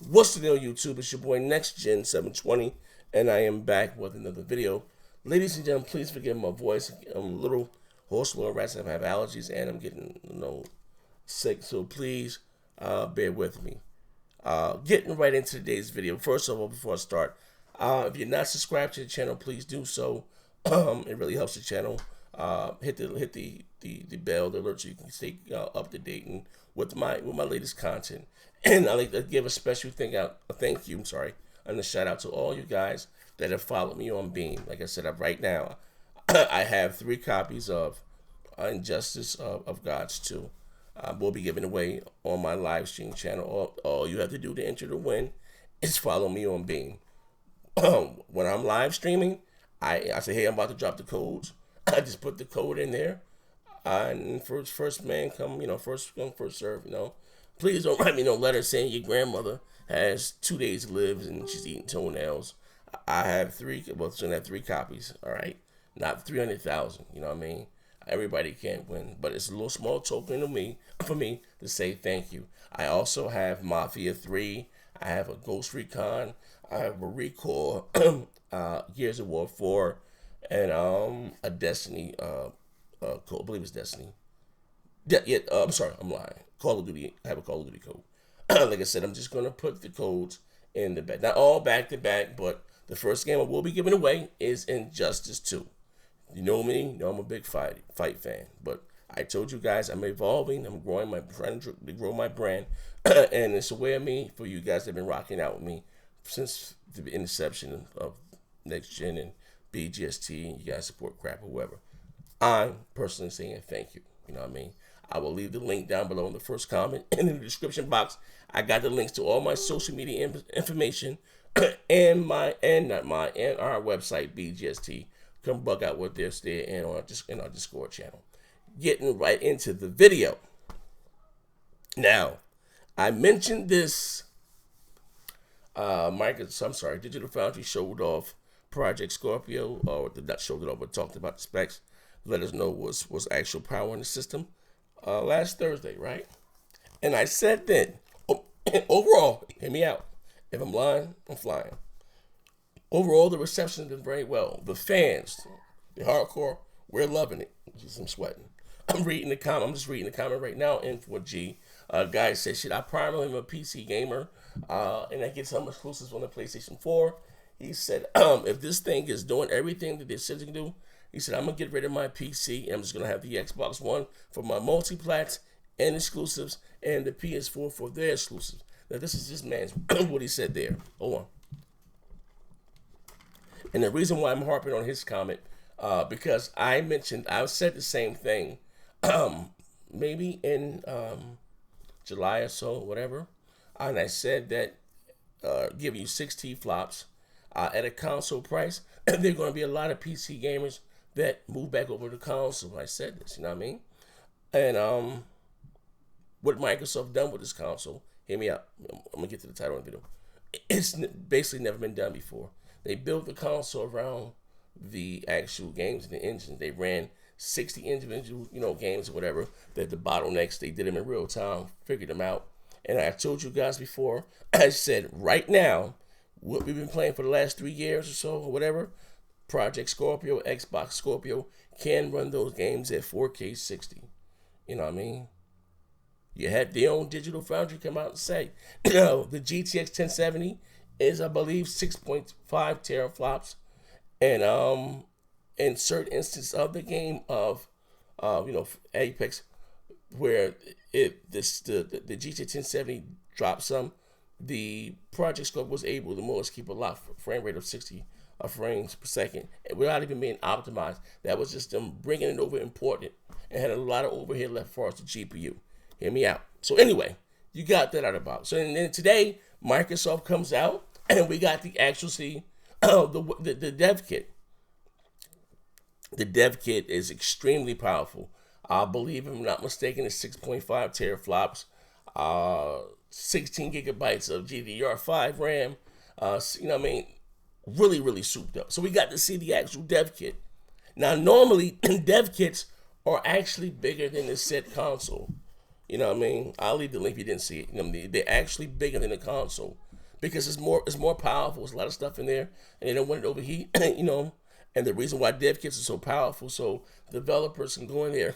What's the deal, YouTube? It's your boy Next Gen 720, and I am back with another video. Ladies and gentlemen, please forgive my voice. I'm a little hoarse, a little raspy. I have allergies, and I'm getting sick. So please bear with me. Getting right into today's video. First of all, before I start, if you're not subscribed to the channel, please do so. It really helps the channel. Hit the bell, the alert, so you can stay up to date and with my latest content. And I'd like to give a special thank you, and a shout out to all you guys that have followed me on Beam. Like I said, right now, I have 3 copies of Injustice of Gods 2. Will be giving away on my live stream channel. All you have to do to enter to win is follow me on Beam. When I'm live streaming, I say, hey, I'm about to drop the codes. I just put the code in there. And first man come, first come, first serve, Please don't write me no letter saying your grandmother has 2 days to live and she's eating toenails. I have 3, well, so I have 3 copies, all right? Not 300,000, you know what I mean? Everybody can't win, but it's a little small token for me to say thank you. I also have Mafia 3, I have a Ghost Recon, I have a Recall, Gears of War 4, and a Destiny, I believe it's Destiny. I'm sorry, I'm lying. Call of Duty, I have a Call of Duty code. Like I said, I'm just going to put the codes in the back. Not all back to back, but the first game I will be giving away is Injustice 2. You know me, you know I'm a big fight fan. But I told you guys I'm evolving, I'm growing trying to grow my brand. And it's a way of me for you guys that have been rocking out with me since the inception of Next Gen and BGST, and you guys support crap or whoever. I'm personally saying thank you. You know what I mean? I will leave the link down below in the first comment and in the description box. I got the links to all my social media information and our website BGST. Come bug out with this there and in our Discord channel. Getting right into the video. Now, I mentioned this. Digital Foundry showed off Project Scorpio, or not showed it off, but talked about the specs. Let us know was actual power in the system last Thursday, right? And I said then, overall, hear me out. If I'm lying, I'm flying. Overall, the reception has been very well. The fans, the hardcore, we're loving it. I'm sweating. I'm just reading the comment right now in 4G. Guy said, shit, I primarily am a PC gamer, and I get some exclusives on the PlayStation 4. He said, if this thing is doing everything that they said it can do, he said, I'm going to get rid of my PC, and I'm just going to have the Xbox One for my multi-plats and exclusives, and the PS4 for their exclusives. Now, this is this man's, what he said there. Hold on. And the reason why I'm harping on his comment, because I said the same thing, maybe in July or so, whatever, and I said that give you 60 flops at a console price, and there are going to be a lot of PC gamers that move back over to console. I said this, you know what I mean? And what Microsoft done with this console, hear me out. I'm going to get to the title of the video. It's basically never been done before. They built the console around the actual games and the engine. They ran 60 individual, games or whatever, that the bottlenecks, they did them in real time, figured them out. And I told you guys before, I said right now, what we've been playing for the last 3 years or so, or whatever, Project Scorpio, Xbox Scorpio, can run those games at 4K 60. You know what I mean? You had their own Digital Foundry come out and say, the GTX 1070 is, I believe, 6.5 teraflops. And in certain instances of the game of, Apex, where the GTX 1070 dropped some, the Project Scope was able to more or less keep a lot frame rate of 60 frames per second without even being optimized. That was just them bringing it over important and had a lot of overhead left for us, the GPU. Hear me out. So anyway, you got that out about. So and then today, Microsoft comes out and we got the actual the dev kit. The dev kit is extremely powerful. I believe, if I'm not mistaken, it's 6.5 teraflops, 16 gigabytes of GDDR5 RAM. Really, really souped up. So we got to see the actual dev kit. Now, normally, dev kits are actually bigger than the said console. You know what I mean? I'll leave the link if you didn't see it. They're actually bigger than the console. because it's more powerful. There's a lot of stuff in there, and they don't want it to overheat. And the reason why dev kits are so powerful, so developers can go in there,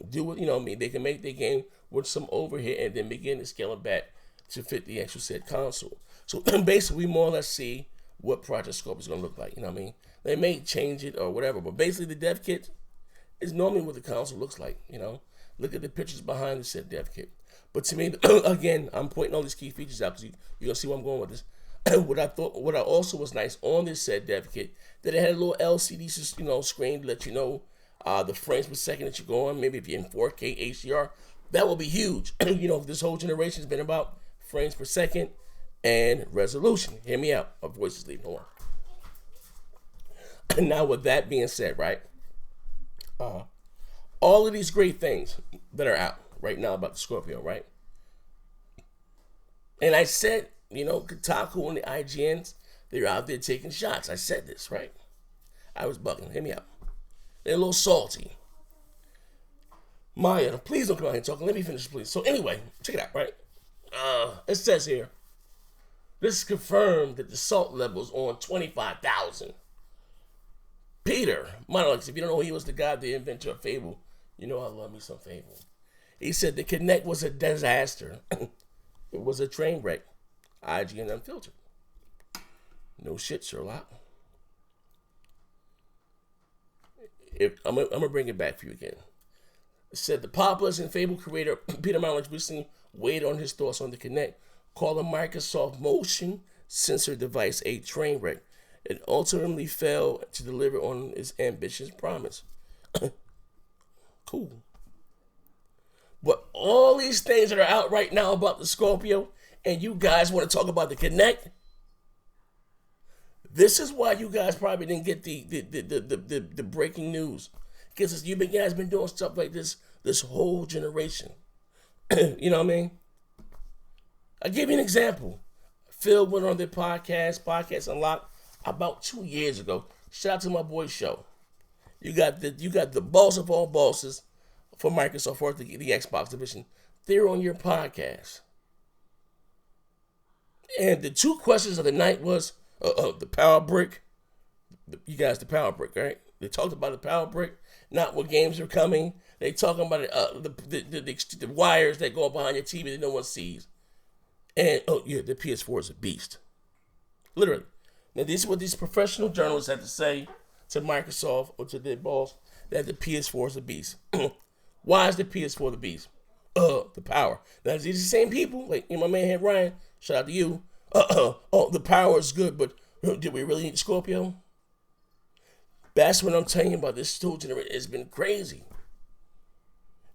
do what they can make their game with some overhead, and then begin to scale it back to fit the actual said console. So basically, we more or less see what Project Scorpio is going to look like. They may change it or whatever, but basically the dev kit is normally what the console looks like. Look at the pictures behind the said dev kit. But to me, again, I'm pointing all these key features out because you're gonna see where I'm going with this. What I also was nice on this said dev kit, that it had a little LCD, screen to let you know the frames per second that you're going. Maybe if you're in 4K HDR, that will be huge. This whole generation has been about frames per second and resolution. Hear me out. My voice is leaving. Hold on. Now, with that being said, right, all of these great things that are out right now about the Scorpio, right? And I said, Kotaku and the IGNs, they're out there taking shots. I said this, right? I was bugging. Hear me out. They're a little salty. Maya, please don't come out here talking. Let me finish, please. So anyway, check it out, right? It says here, this is confirmed that the salt level is on 25,000. Peter Monolix, if you don't know, he was the guy, the inventor of Fable. I love me some Fable. He said the Kinect was a disaster. It was a train wreck. IGN Unfiltered. No shit, Sherlock. I'm gonna bring it back for you again. It said the populist and Fable creator Peter Monolix recently weighed on his thoughts on the Kinect, calling Microsoft motion sensor device a train wreck. It ultimately failed to deliver on its ambitious promise. Cool. But all these things that are out right now about the Scorpio, and you guys want to talk about the Kinect, this is why you guys probably didn't get the breaking news. Because you guys been doing stuff like this whole generation. You know what I mean? I'll give you an example. Phil went on their Podcast Unlocked, about 2 years ago. Shout out to my boy Show. You got the boss of all bosses for Microsoft, for the Xbox division. They're on your podcast. And the two questions of the night was the power brick. You guys, the power brick, right? They talked about the power brick, not what games are coming. They talking about the wires that go behind your TV that no one sees. And, the PS4 is a beast. Literally. Now, this is what these professional journalists have to say to Microsoft or to their boss, that the PS4 is a beast. Why is the PS4 the beast? The power. Now, these are the same people, like my man here, Ryan, shout out to you. The power is good, but did we really need Scorpio? That's what I'm telling you about. This stool generator has been crazy.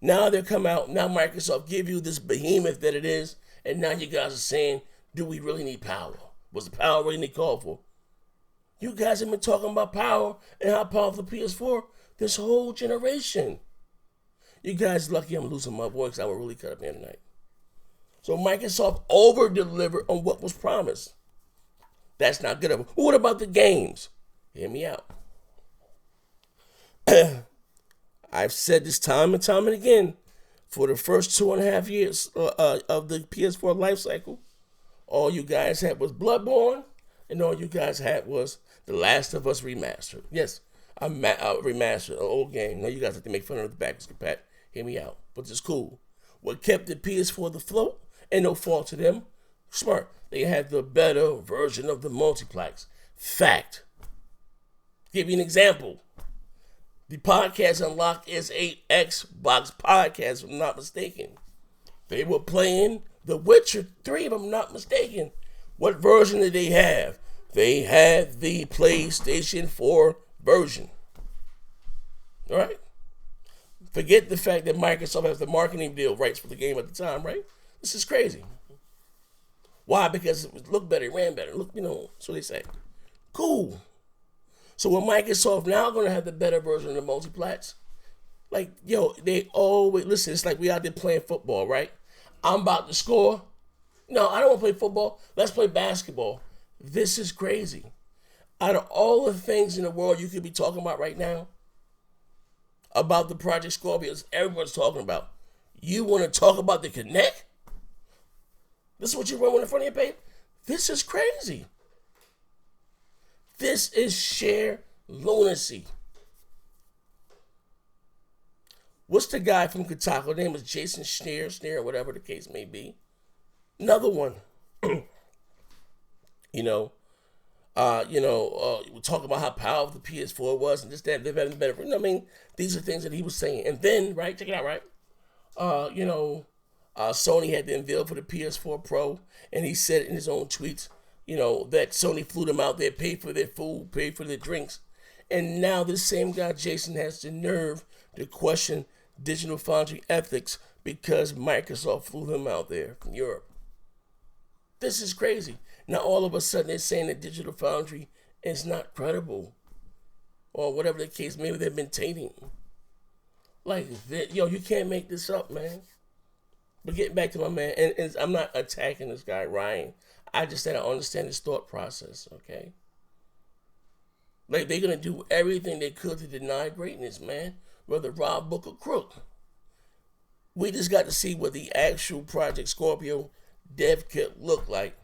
Now they come out, now Microsoft give you this behemoth that it is, and now you guys are saying, do we really need power? Was the power really called for? You guys have been talking about power and how powerful the PS4 this whole generation. You guys lucky I'm losing my voice. I will really cut up here tonight. So Microsoft over-delivered on what was promised. That's not good enough. What about the games? Hear me out. I've said this time and time and again. For the first 2.5 years of the PS4 life cycle, all you guys had was Bloodborne, and all you guys had was The Last of Us Remastered. Yes, I remastered an old game. Now you guys have to make fun of the backwards compat. Hear me out. But it's cool. What kept the PS4 afloat, and no fault to them, smart. They had the better version of the multiplex. Fact. Give you an example. The Podcast Unlocked is a Xbox podcast, if I'm not mistaken. They were playing The Witcher 3, if I'm not mistaken. What version did they have? They had the PlayStation 4 version. All right? Forget the fact that Microsoft has the marketing deal rights for the game at the time, right? This is crazy. Why? Because it looked better, it ran better. Look, that's what they say. Cool. So when Microsoft now going to have the better version of the multiplats, they always, listen, it's like we out there playing football, right? I'm about to score. No, I don't want to play football. Let's play basketball. This is crazy. Out of all the things in the world you could be talking about right now, about the Project Scorpios, everyone's talking about. You want to talk about the Kinect? This is what you run in front of your page? This is crazy. This is sheer lunacy. What's the guy from Kotaku? His name is Jason Schneer, whatever the case may be. Another one. We talk about how powerful the PS4 was and this, that, they've been better. I mean, these are things that he was saying. And then, right, check it out, right? Sony had to unveil for the PS4 Pro, and he said in his own tweets, that Sony flew them out there, paid for their food, paid for their drinks. And now this same guy, Jason, has the nerve to question Digital Foundry ethics because Microsoft flew them out there from Europe. This is crazy. Now all of a sudden they're saying that Digital Foundry is not credible, or whatever the case. Maybe they've been tainting. Like, you can't make this up, man. But getting back to my man, and I'm not attacking this guy Ryan. I just said I understand his thought process. Okay. Like, they're gonna do everything they could to deny greatness, man. Whether Rob, Book, or Crook. We just got to see what the actual Project Scorpio dev kit looked like.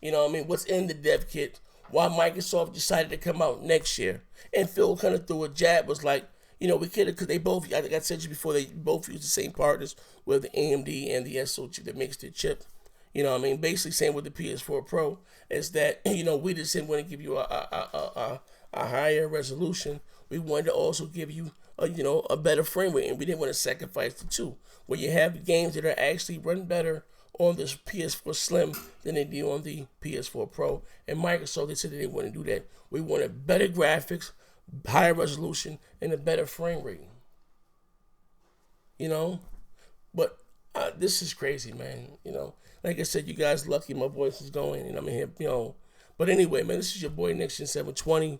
What's in the dev kit? Why Microsoft decided to come out next year. And Phil kind of threw a jab, was like, we could have, because they both, like I said to you before, they both use the same partners with the AMD and the SoC that makes the chip. Basically saying with the PS4 Pro is that, we just didn't want to give you a higher resolution. We wanted to also give you a better frame rate, and we didn't want to sacrifice the two. Where you have games that are actually run better on this PS4 Slim than they do on the PS4 Pro. And Microsoft, they said they didn't want to do that. We wanted better graphics, higher resolution, and a better frame rate. But this is crazy, man. Like I said, you guys lucky my voice is going, and I'm in here, But anyway, man, this is your boy Nixon 720.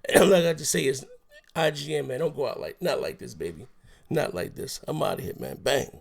And like I just say, is IGN, man. Don't go out not like this, baby. Not like this. I'm out of here, man. Bang.